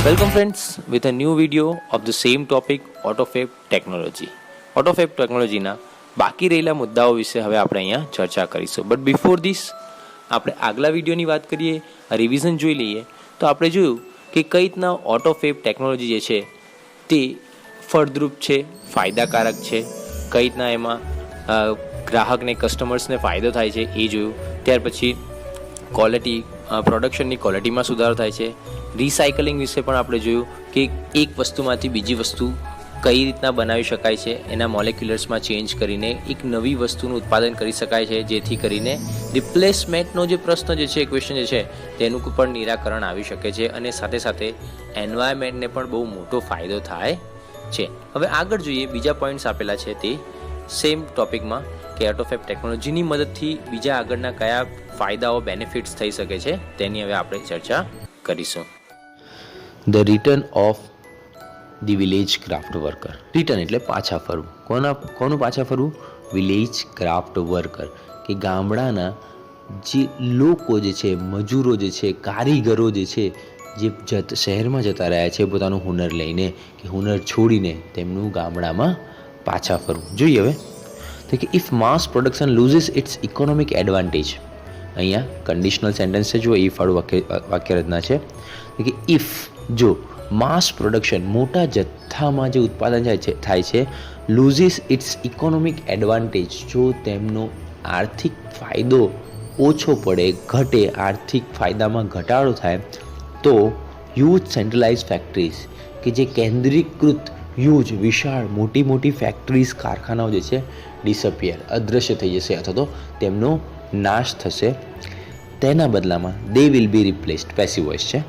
Welcome friends with a new video of the same topic AutoFab technology. AutoFab technology ના બાકી રહેલા મુદ્દાઓ વિશે હવે આપણે અહીંયા ચર્ચા કરીશું. બટ બિફોર ધીસ આપણે આગલા વિડીયોની વાત કરીએ, રિવિઝન જોઈ લઈએ તો આપણે જોયું કે કઈ રીતના AutoFab ટેકનોલોજી જે છે તે ફળદ્રુપ છે, ફાયદાકારક છે, કઈ રીતના એમાં ગ્રાહકને કસ્ટમર્સને ફાયદો થાય છે એ જોયું. ત્યાર પછી ક્વોલિટી પ્રોડક્શનની ક્વોલિટીમાં સુધારો થાય છે. રિસાયકલિંગ વિશે પણ આપણે જોયું કે એક વસ્તુમાંથી બીજી વસ્તુ કઈ રીતના બનાવી શકાય છે, એના મોલેક્યુલર્સમાં ચેન્જ કરીને એક નવી વસ્તુનું ઉત્પાદન કરી શકાય છે, જેથી કરીને રિપ્લેસમેન્ટનો જે પ્રશ્ન જે છે, ક્વેશ્ચન જે છે તેનું પણ નિરાકરણ આવી શકે છે અને સાથે સાથે એન્વાયરમેન્ટને પણ બહુ મોટો ફાયદો થાય છે. હવે આગળ જોઈએ, બીજા પોઈન્ટ્સ આપેલા છે તે સેમ ટોપિકમાં કે AutoFab ટેકનોલોજીની મદદથી બીજા આગળના કયા ફાયદાઓ બેનિફિટ્સ થઈ શકે છે તેની હવે આપણે ચર્ચા કરીશું. The return of the village craft worker. Return એટલે પાછા ફરવું. કોનું પાછા ફરવું? વિલેજ ક્રાફ્ટ વર્કર, કે ગામડાના જે લોકો જે છે, મજૂરો જે છે, કારીગરો જે છે, જે શહેરમાં જતા રહ્યા છે પોતાનું હુનર લઈને કે હુનર છોડીને તેમનું ગામડામાં પાછા ફરવું. જોઈએ હવે તો કે if mass production loses its economic advantage. અહીંયા કન્ડિશનલ સેન્ટેન્સ છે, જો ઇફ વાળું વાક્ય રચના છે કે ઇફ જો માસ પ્રોડક્શન મોટા જથ્થામાં જે ઉત્પાદન થાય છે લૂઝિસ ઇટ્સ ઇકોનોમિક એડવાન્ટેજ, જો તેમનો આર્થિક ફાયદો ઓછો પડે, ઘટે, આર્થિક ફાયદામાં ઘટાડો થાય, તો હ્યુજ સેન્ટ્રલાઇઝ ફેક્ટરીઝ, કે જે કેન્દ્રીકૃત હ્યુજ વિશાળ મોટી ફેક્ટરીઝ, કારખાનાઓ જે છે ડિસઅપિયર, અદૃશ્ય થઈ જશે અથવા તો તેમનો નાશ થશે. તેના બદલામાં they will be replaced, passive voice છે,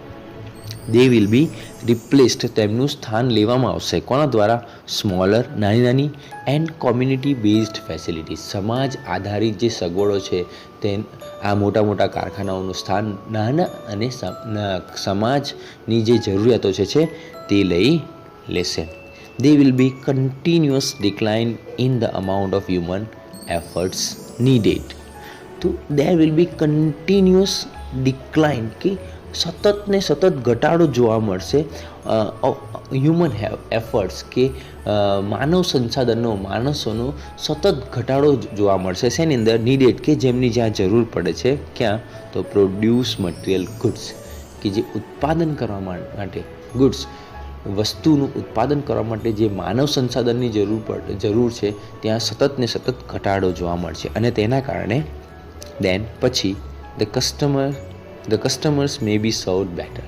દે વિલ બી રિપ્લેસ્ડ, તેમનું સ્થાન લેવામાં આવશે. કોના દ્વારા? સ્મોલર, નાની એન્ડ કોમ્યુનિટી બેઝડ ફેસિલિટીઝ, સમાજ આધારિત જે સગવડો છે તે આ મોટા કારખાનાઓનું સ્થાન નાના અને સમાજની જે જરૂરિયાતો છે તે લઈ લેશે. There will be continuous decline in the amount of human efforts needed. તો there will be continuous decline, કે સતત ઘટાડો જોવા મળશે હ્યુમન એફર્ટ્સ, કે માનવ સંસાધનનો, માણસોનો સતત ઘટાડો જોવા મળશે. શેની અંદર? નીડેડ, કે જેમની જ્યાં જરૂર પડે છે. ક્યાં? તો પ્રોડ્યુસ મટીરિયલ ગુડ્સ, કે જે ઉત્પાદન કરવા માટે ગુડ્સ, વસ્તુનું ઉત્પાદન કરવા માટે જે માનવ સંસાધનની જરૂર છે ત્યાં સતત ઘટાડો જોવા મળશે. અને તેના કારણે દેન પછી the customers may be served better.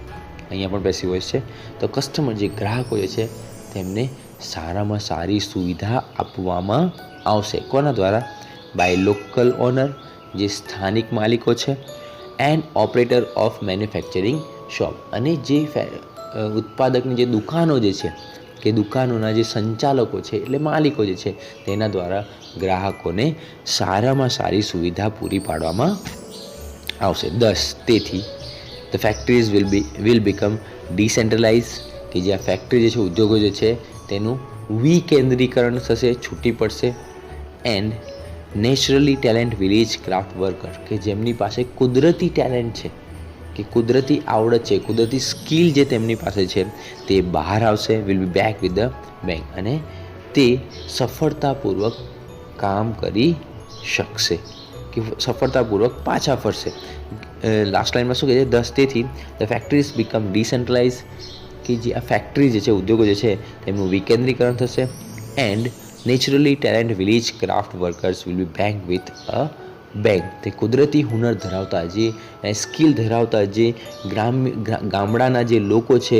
અહીંયા પણ પેસિવ વોઇસ છે. તો કસ્ટમર, જે ગ્રાહકો છે તેમને સારામાં સારી સુવિધા આપવામાં આવશે. કોના દ્વારા? બાય લોકલ ઓનર, જે સ્થાનિક માલિકો છે, and operator of manufacturing shop, અને જે ઉત્પાદકની જે દુકાનો જે છે, કે દુકાનોના જે સંચાલકો છે એટલે માલિકો જે છે તેના દ્વારા ગ્રાહકોને સારામાં સારી સુવિધા પૂરી પાડવામાં આવશે. 10. તેથી the factories will become decentralise, કે જે આ ફેક્ટરી જે છે, ઉદ્યોગો જે છે તેનું વિકેન્દ્રીકરણ થશે, છૂટી પડશે. And naturally talent village craft worker, કે જેમની પાસે કુદરતી ટેલેન્ટ છે, કે કુદરતી આવડત છે, કુદરતી સ્કિલ જે તેમની પાસે છે તે બહાર આવશે. Will be back with the bank, અને તે સફળતાપૂર્વક કામ કરી શકશે, કે સફળતાપૂર્વક પાછા ફરશે. લાસ્ટ લાઇનમાં શું કહે છે? 10. તેથી ધ ફેક્ટરીઝ બીકમ ડિસેન્ટ્રલાઇઝ, કે જે આ ફેક્ટરી જે છે, ઉદ્યોગો જે છે તેમનું વિકેન્દ્રીકરણ થશે. And naturally talent village craft workers will be bank with a bank, તે કુદરતી હુનર ધરાવતા, જે સ્કિલ ધરાવતા જે ગામડાના જે લોકો છે,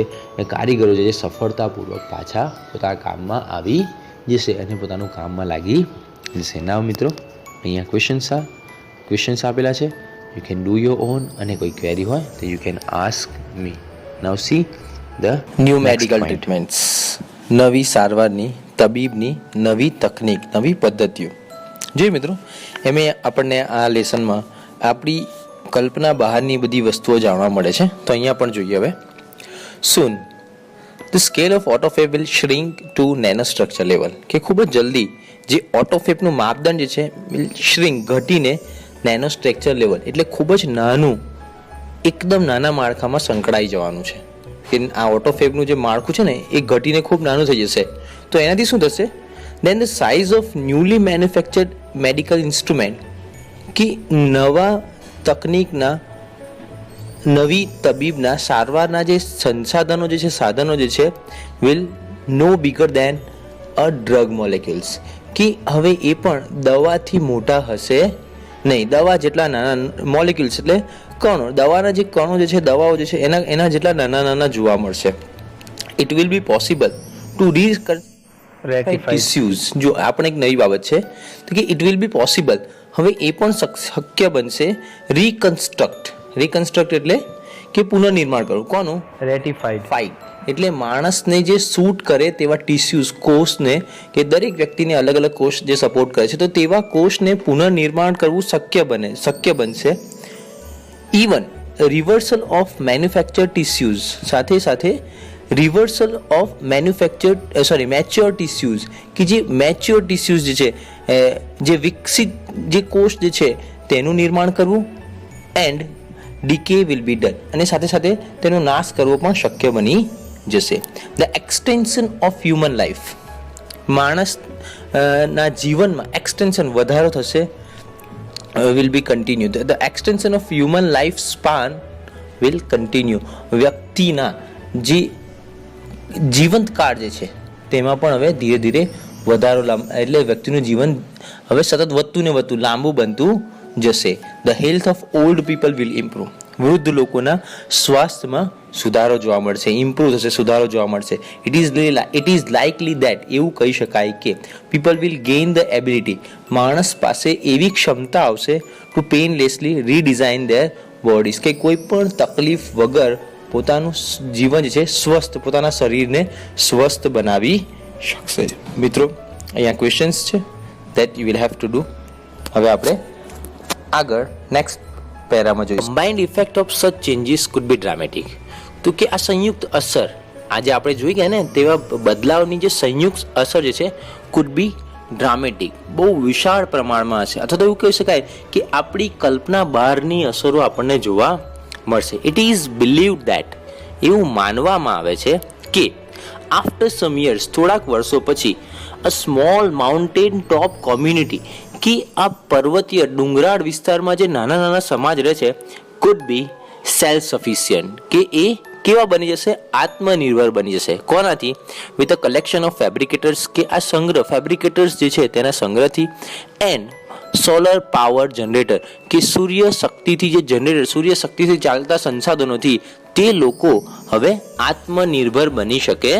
કારીગરો છે, જે સફળતાપૂર્વક પાછા પોતાના કામમાં આવી જશે અને પોતાનું કામમાં લાગી જશે. નાવ મિત્રો, અહીંયા ક્વેશ્ચન્સ આપેલા છે. You can do your own, અને કોઈ ક્વેરી હોય તો you can ask me. Now see the new medical treatments. નવી સારવારની, તબીબની નવી તકનીક, નવી પદ્ધતિઓ. જોઈએ મિત્રો, એમે આપણને આ લેસનમાં આપણી કલ્પના બહારની બધી વસ્તુઓ જાણવા મળે છે. તો અહીંયા પણ જોઈએ હવે. Soon the scale of AutoFab will shrink to nano structure level, કે ખૂબ જ જલ્દી જે AutoFabનું માપદંડ જે છે વિલ શ્રિંક, ઘટીને નેનો સ્ટ્રક્ચર લેવલ એટલે ખૂબ જ નાનું, એકદમ નાના માળખામાં સંકળાઈ જવાનું છે. કે આ ઓટોફેબનું જે માળખું છે ને એ ઘટીને ખૂબ નાનું થઈ જશે. તો એનાથી શું થશે? Then the size of newly manufactured medical instrument, કે નવા તકનિકના નવી તબીબના સારવારના જે સંસાધનો જે છે, સાધનો જે છે, will no bigger than a drug molecules, કે હવે એ પણ દવાથી મોટા હશે નહીં. દવા જેટલા નાના મોલેક્યુલ્સ એટલે કણો, દવાના જે કણો જે છે, દવાઓ જે છે એના જેટલા નાના નાના જોવા મળશે. It will be possible to reuse. જો આપણે એક નવી બાબત છે તો કે ઇટ વિલ બી પોસિબલ, હવે એ પણ શક્ય બનશે રિકન્સ્ટ્રક્ટ એટલે કે પુનર્નિર્માણ કરવું. કોનું? રેટિફાઈડ એટલે માણસને જે સૂટ કરે તેવા ટિશ્યુઝ, કોષને, કે દરેક વ્યક્તિને અલગ અલગ કોષ જે સપોર્ટ કરે છે, તો તેવા કોષને પુનર્નિર્માણ કરવું શક્ય બનશે. Even reversal of manufactured tissues, સાથે સાથે રિવર્સલ ઓફ મેચ્યોર ટિશ્યુઝ, કે જે મેચ્યોર ટિશ્યુઝ જે છે, જે વિકસિત જે કોષ જે છે તેનું નિર્માણ કરવું. And DK will be done, અને સાથે સાથે તેનો નાશ કરવો પણ શક્ય બની જશે. The extension of human life, માણસના જીવનમાં એક્સટેન્શન વધારો થશે. will be continued. The extension of human lifespan will continue. વ્યક્તિના જે જીવંત કાળ જે છે તેમાં પણ હવે ધીરે ધીરે વધારો, એટલે વ્યક્તિનું જીવન હવે સતત વધતું ને વધતું લાંબુ બનતું જશે. The health of old people will improve. વૃદ્ધ લોકોના સ્વાસ્થ્યમાં સુધારો જોવા મળશે, ઇમ્પ્રૂવ થશે, સુધારો જોવા મળશે. ઇટ ઇઝ લાઇકલી દેટ, એવું કહી શકાય કે people will gain the ability, માણસ પાસે એવી ક્ષમતા આવશે ટુ પેઇનલેસલી રીડિઝાઇન ધેર બોડીઝ, કે કોઈ પણ તકલીફ વગર પોતાનું જીવન જે છે સ્વસ્થ, પોતાના શરીરને સ્વસ્થ બનાવી શકશે. મિત્રો અહીંયા ક્વેશ્ચન્સ છે that you will have to do. હવે આપણે આગળ નેક્સ્ટ પેરામાં જોઈએ. કમ્બાઇન્ડ ઇફેક્ટ ઓફ સચ ચેન્જીસ કુડ બી ડ્રામેટિક. તો કે આ સંયુક્ત અસર, આજે આપણે જોઈ ગયા ને તેવા બદલાવની જે સંયુક્ત અસર જે છે કુડ બી ડ્રામેટિક, બહુ વિશાળ પ્રમાણમાં હશે, અથવા તો એવું કહી શકાય કે આપણી કલ્પના બહારની અસરો આપણને જોવા મળશે. ઇટ ઇઝ બિલીવડ દેટ, એવું માનવામાં આવે છે કે આફ્ટર સમ યર્સ, થોડાક વર્ષો પછી, a small mountain top community, કે આ પર્વતીય ડુંગરાળ વિસ્તારમાં જે નાના નાના સમાજ રહે છે, કુડ બી સેલ્ફ સફિશિયન્ટ, કે એ કેવા બની જશે? આત્મનિર્ભર બની જશે. કોનાથી? વિથ અ કલેક્શન ઓફ ફેબ્રિકેટર્સ, કે આ સંગ્રહ ફેબ્રિકેટર્સ જે છે તેના સંગ્રહથી. એન્ડ સોલર પાવર જનરેટર, કે સૂર્ય શક્તિથી ચાલતા સંસાધનોથી તે લોકો હવે આત્મનિર્ભર બની શકે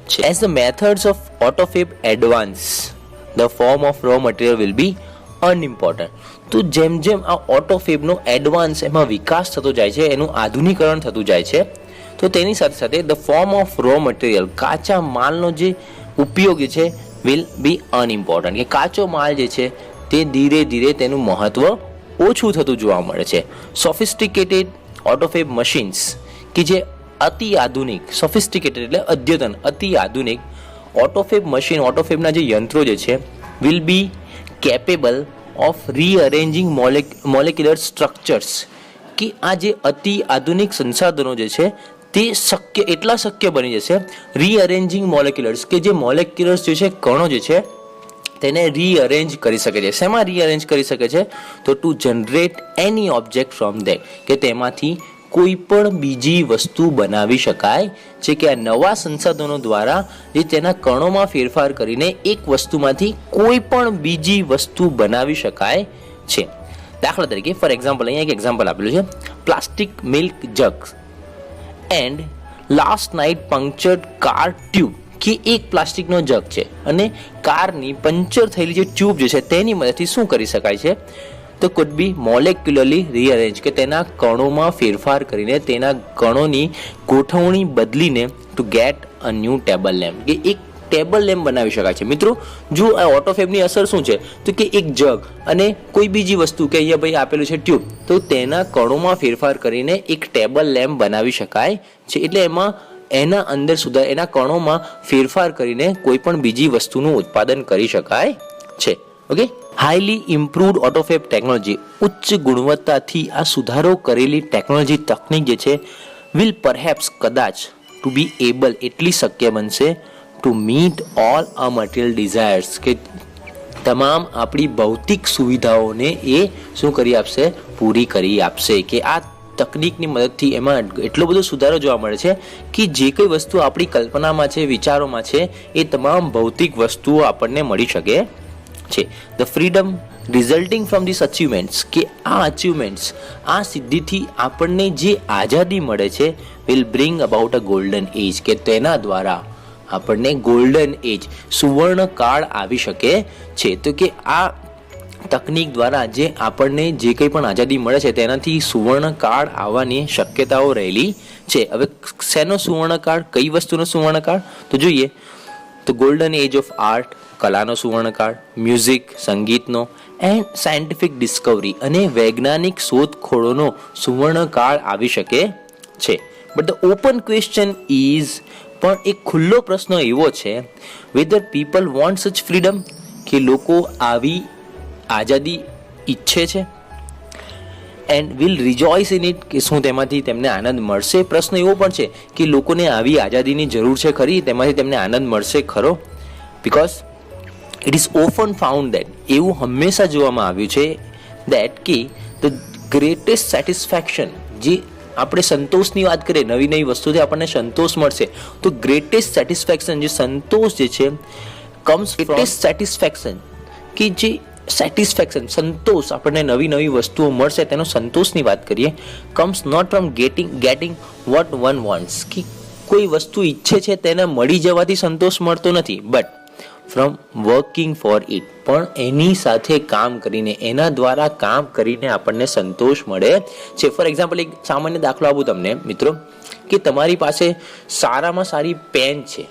છે. As the methods of AutoFab advance, the form of raw material will be unimportant. તો જેમ જેમ આ ઓટોફેબનો એડવાન્સ એમાં વિકાસ થતો જાય છે, એનું આધુનિકરણ થતું જાય છે, તો તેની સાથે સાથે the form of raw material, કાચા માલનો જે ઉપયોગ છે, વિલ બી અનઇમ્પોર્ટન્ટ, કે કાચો માલ જે છે તે ધીરે ધીરે તેનું મહત્વ ઓછું થતું જોવા મળે છે. સોફિસ્ટિકેટેડ ઓટોફેબ મશીન્સ, કે જે અતિ આધુનિક, સોફિસ્ટિકેટેડ એટલે અદ્યતન, અતિ આધુનિક ઓટોફેબ મશીન, ઓટોફેબના જે યંત્રો જે છે, will be capable of rearranging molecular structures, કે આ જે અતિ આધુનિક સંસાધનો જે છે તે એટલા શક્ય બની જશે. રીઅરેન્જિંગ મોલેક્યુલર્સ, કે જે મોલેક્યુલર્સ જે છે, કણો જે છે તેને રીઅરેન્જ કરી શકે છે. શેમાં રીઅરેન્જ કરી શકે છે? તો to generate any object from that, કે તેમાંથી કોઈ પણ બીજી વસ્તુ બનાવી શકાય છે, કે આ નવા સંસાધનો દ્વારા જે તેના કણોમાં ફેરફાર કરીને એક વસ્તુમાંથી કોઈ પણ બીજી વસ્તુ બનાવી શકાય છે. દાખલા તરીકે ફોર એક્ઝામ્પલ, અહીંયા એક એક્ઝામ્પલ આપેલું છે, plastic milk jug and last night punctured car tube, કે એક પ્લાસ્ટિકનો જગ છે અને કારની પંચર થયેલી જે ટ્યુબ જે છે તેની મદદથી શું કરી શકાય છે? તો કુડ બી મોલેક્યુલરલી રીઅરેન્જ, કે તેના કણોમાં ફેરફાર કરીને તેના કણોની ગોઠવણી બદલીને two get a new table lamp, કે એક ટેબલ લેમ્પ બનાવી શકાય છે. મિત્રો જો આ ઓટોફેબની અસર શું છે? તો કે એક જગ અને કોઈ બીજી વસ્તુ, કે અહીંયા ભાઈ આપેલું છે ટ્યુબ, તો તેના કણોમાં ફેરફાર કરીને એક ટેબલ લેમ્પ બનાવી શકાય છે. એટલે એના અંદર સુધા એના કણોમાં ફેરફાર કરીને કોઈ પણ બીજી વસ્તુનું ઉત્પાદન કરી શકાય છે. ઓકે, હાઈલી ઇમ્પ્રુવડ ઓટોફેબ ટેકનોલોજી, ઉચ્ચ ગુણવત્તાથી આ સુધારો કરેલી ટેકનોલોજી તકનીક જે છે, વિલ પરહેપ્સ કદાચ ટુ બી એબલ, એટલી શક્ય બનશે to meet all a material desires, કે તમામ આપણી ભૌતિક સુવિધાઓને એ શું કરી આપશે, પૂરી કરી આપશે. કે આ તકનિકની મદદથી એમાં એટલો બધો સુધારો જોવા મળે છે કે જે કઈ વસ્તુ આપણી કલ્પનામાં છે, વિચારોમાં છે, એ તમામ ભૌતિક વસ્તુઓ આપણને મળી શકે છે. The freedom resulting from this achievements, કે આ અચીવમેન્ટ્સ, આ સિદ્ધિથી આપણને જે આઝાદી મળે છે, will bring about a golden age, કે તેના દ્વારા આપણને ગોલ્ડન એજ, સુવર્ણ કાળ આવી શકે છે. તો કે આ તકનિક દ્વારા જે આપણને જે કંઈ પણ આઝાદી મળે છે તેનાથી સુવર્ણ કાળ આવવાની શક્યતાઓ રહેલી છે. હવે શેનો સુવર્ણ કાળ, કઈ વસ્તુનો સુવર્ણ કાળ, તો જોઈએ તો ગોલ્ડન એજ ઓફ આર્ટ, કલાનો સુવર્ણ કાળ, મ્યુઝિક, સંગીતનો, એન્ડ સાયન્ટિફિક ડિસ્કવરી, અને વૈજ્ઞાનિક શોધખોળોનો સુવર્ણ કાળ આવી શકે છે. But the open question is, પણ એક ખુલ્લો પ્રશ્ન એવો છે, વેધર પીપલ વોન્ટ સચ ફ્રીડમ, કે લોકો આવી આઝાદી ઈચ્છે છે, એન્ડ વિલ રિજોઇસ ઇન ઇટ, કે શું તેમાંથી તેમને આનંદ મળશે. પ્રશ્ન એવો પણ છે કે લોકોને આવી આઝાદીની જરૂર છે ખરી, તેમાંથી તેમને આનંદ મળશે ખરો. Because it is often found that, એવું હંમેશા જોવામાં આવ્યું છે દેટ કે ધ ગ્રેટેસ્ટ સેટિસ્ફેક્શન, જે આપણે સંતોષની વાત કરીએ, નવી નવી વસ્તુથી આપણને સંતોષ મળશે, તો ગ્રેટેસ્ટ સેટિસ્ફેક્શન, જે સંતોષ જે છે, કમ્સ ગ્રેટેસ્ટ સેટિસ્ફેક્શન, કે જે સેટિસ્ફેક્શન, સંતોષ, આપણને નવી નવી વસ્તુઓ મળશે તેનો સંતોષની વાત કરીએ, comes not from getting what one wants, કે કોઈ વસ્તુ ઈચ્છે છે તેને મળી જવાથી સંતોષ મળતો નથી, but from working four it, પણ એની સાથે કામ કરીને, એના દ્વારા કામ કરીને આપણને સંતોષ મળે છે. ફોર એક્ઝામ્પલ, એક સામાન્ય દાખલો આપું તમને મિત્રો, કે તમારી પાસે સારામાં સારી પેન છે,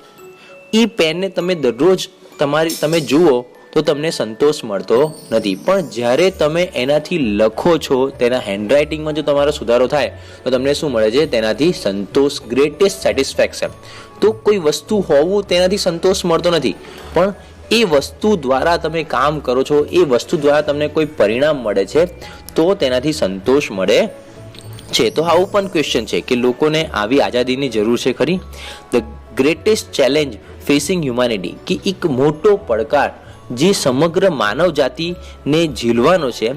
એ પેનને તમે દરરોજ તમે જુઓ તો તમને સંતોષ મળતો નથી, પણ જ્યારે તમે એનાથી લખો છો, તેના હેન્ડરાઇટિંગમાં જો તમારો સુધારો થાય તો તમને શું મળે છે, તેનાથી સંતોષ, ગ્રેટેસ્ટ સેટિસ્ફેક્શન. તો કોઈ વસ્તુ હોવું તેનાથી સંતોષ મળતો નથી, પણ એ વસ્તુ દ્વારા તમે કામ કરો છો, એ વસ્તુ દ્વારા તમને કોઈ પરિણામ મળે છે, તો તેનાથી સંતોષ મળે છે. તો આ ઓપન ક્વેશ્ચન છે કે લોકોને આવી આઝાદીની જરૂર છે ખરી. The greatest challenge facing humanity, કે એક મોટો પડકાર જે સમગ્ર માનવ જાતિને ઝીલવાનો છે,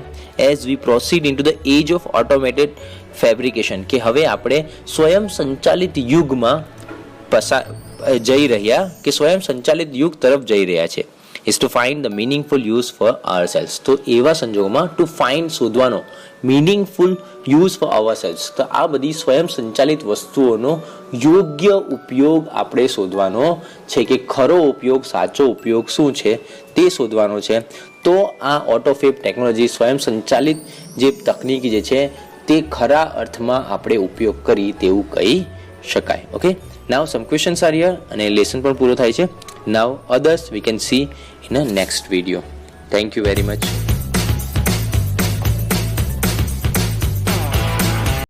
as we proceed into the age of automated fabrication, કે હવે આપણે સ્વયં સંચાલિત યુગમાં જઈ રહ્યા, કે સ્વયં સંચાલિત યુગ તરફ જઈ રહ્યા છે, is to find the meaningful use for ourselves. તો એવા સંજોગોમાં ટુ ફાઇન્ડ, શોધવાનો, મિનિંગફુલ યુઝ ફોર અવરસેલ્સ, તો આ બધી સ્વયં સંચાલિત વસ્તુઓનો યોગ્ય ઉપયોગ આપણે શોધવાનો છે, કે ખરો ઉપયોગ, સાચો ઉપયોગ શું છે તે શોધવાનો છે. તો આ ઓટોફેબ ટેકનોલોજી, સ્વયં સંચાલિત જે તકનીકી જે છે તે ખરા અર્થમાં આપણે ઉપયોગ કરી તેવું કહી શકાય. Okay, now some questions are here, અને લેસન પણ પૂરો થાય છે. Now others we can see in a next video. Thank you very much.